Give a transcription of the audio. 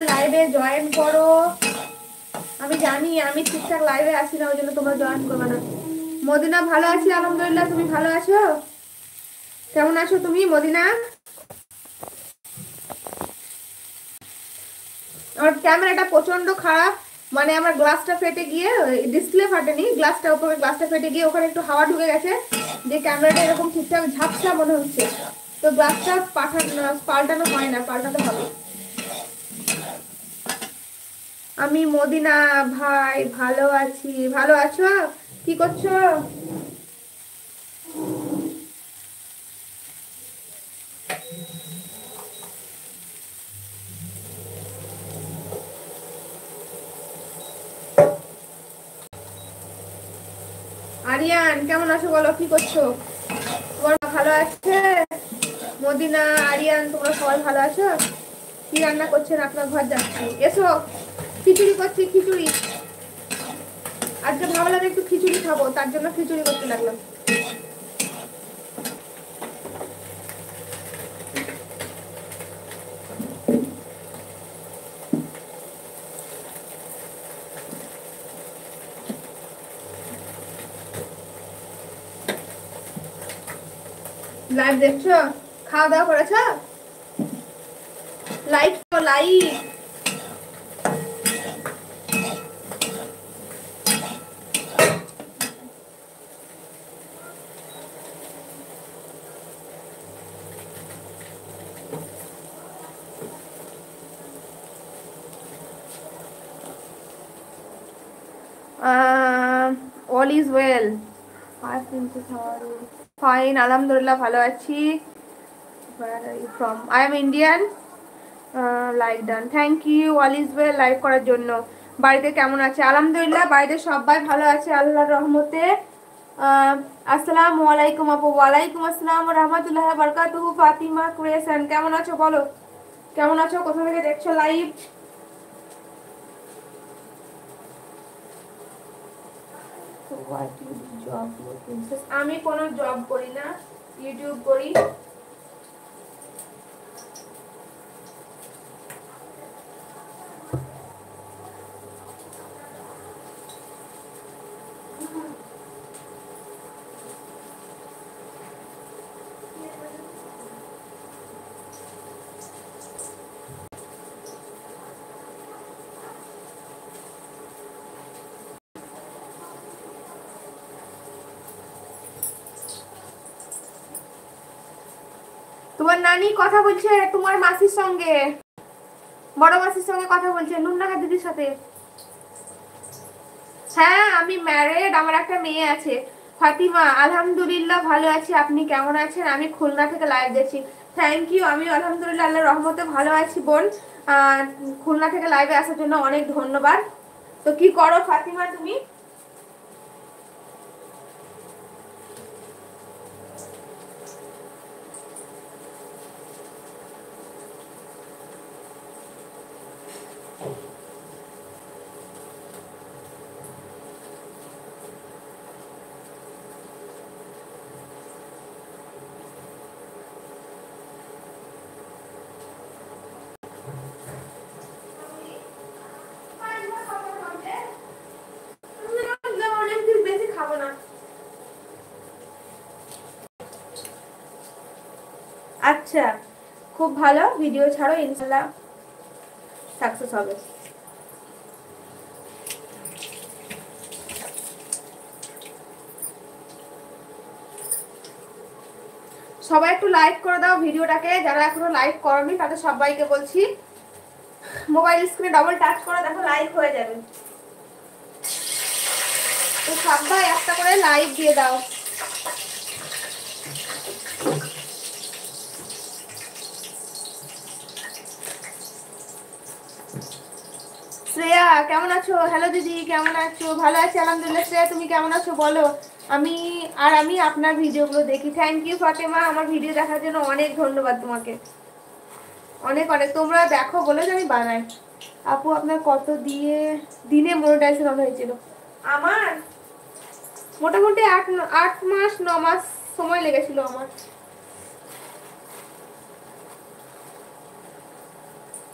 লাইভে জয়েন করো। আমি জানি আমি ঠিকঠাক লাইভে আসি না, ওই জন্য তোমরা জয়েন করবে না। মদিনা ভালো আছি আলহামদুলিল্লাহ, তুমি ভালো আছো? কেমন আছো তুমি মদিনা? আমার ক্যামেরাটা প্রচন্ড খারাপ, মানে আমার গ্লাসটা ফেটে গিয়ে, ডিসপ্লে ফাটেনি, গ্লাসটা উপরে গ্লাসটা ফেটে গিয়ে ওখানে একটু হাওয়া ঢুকে গেছে, যে ক্যামেরাটা এরকম ঠিকঠাক ঝাপসা মনে হচ্ছে। তো গ্লাসটা পাল্টানো হয় না, পাল্টাতে হবে। আমি মদিনা ভাই ভালো আছি। ভালো আছো? কি করছো? আরিয়ান কেমন আছো বলো, কি করছো? তোমার ভালো আছে? মদিনা, আরিয়ান, তোমরা সবাই ভালো আছো? কি রান্না করছেন? আপনার ঘর যাচ্ছি, এসো। খিচুড়ি করছি, খিচুড়ি। আজকে ভাবলাম একটু খিচুড়ি খাবো, তার জন্য খিচুড়ি করতে লাগলাম। লাইভ দেখছো? খাওয়া দাওয়া করেছো? লাইক তো like. All is well. Fine আলহামদুলিল্লাহ, ভালো আছি। Where are you from? I am Indian. Like done, thank you. All is well like করার জন্য। বাড়িতে কেমন আছে? আলহামদুলিল্লাহ বাড়িতে সবাই ভালো আছে আল্লাহর রহমতে। আসসালামু আলাইকুম আপু। ওয়ালাইকুম আসসালাম ওয়া রাহমাতুল্লাহি ওয়া বারাকাতুহু। ফাতিমা ক্রিয়েশন কেমন আছো বলো, কেমন আছো? কোথা থেকে দেখছো লাইভ? আমি কোনো জব করি না, ইউটিউব করি। তোমার নানি কথা বলছে তোমার মাসির সঙ্গে, বড় মাসির সঙ্গে কথা বলছে, নুন্নাহা দিদির সাথে। হ্যাঁ আমি ম্যারেড, আমার একটা মেয়ে আছে। ফাতিমা আলহামদুলিল্লাহ ভালো আছি, আপনি কেমন আছেন? আমি খুলনা থেকে লাইভ দেখছি। থ্যাংক ইউ, আমি আলহামদুলিল্লাহ আল্লাহর রহমতে ভালো আছি বোন। খুলনা থেকে লাইভে আসার জন্য অনেক ধন্যবাদ। তো কি করো ফাতিমা তুমি? আচ্ছা খুব ভালো, ভিডিও ছাড়ো, ইনশাআল্লাহ সাকসেস হবে। সবাই একটু লাইক করে দাও ভিডিওটাকে, যারা এখনো লাইক করনি তাদের সবাইকে বলছি মোবাইল স্ক্রিনে ডবল টাচ করে দেখো, লাইক হয়ে যাবে। তো সবাই একটা করে লাইক দিয়ে দাও। শ্রেয়া কেমন আছো? হ্যালো দিদি কেমন আছো? ভালো আছি আলহামদুলিল্লাহ। শ্রেয়া তুমি কেমন আছো বলো? আমি আপনার ভিডিওগুলো দেখি। থ্যাংক ইউ ফাতেমা, আমার ভিডিও দেখার জন্য অনেক ধন্যবাদ তোমাকে, অনেক অনেক। তোমরা দেখো বলে যে আমি বানাই। আপু আপনার কত দিনে মনিটাইজেশন হয়েছিল? আমার মোটামুটি 8 মাস 9 মাস সময় লেগেছিল আমার।